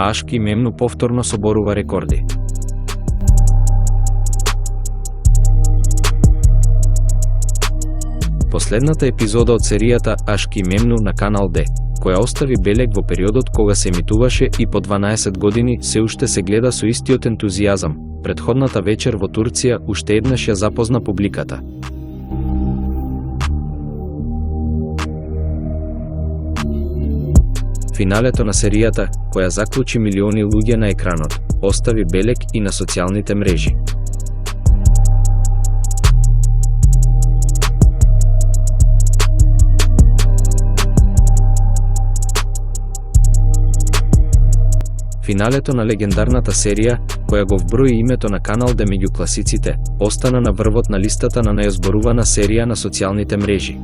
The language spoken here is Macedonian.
а Ашки Мемну повторно соборува рекорди. Последната епизода од серијата Ашки Мемну на Канал Д, која остави белег во периодот кога се емитуваше и по 12 години, се уште се гледа со истиот ентузијазам. Претходната вечер во Турција уште еднаш ја запозна публиката. Финалето на серијата, која заклучи милиони луѓе на екранот, остави белег и на социјалните мрежи. Финалето на легендарната серија, која го вброи името на Канал Д меѓу класиците, остана на врвот на листата на најозборувана серија на социјалните мрежи.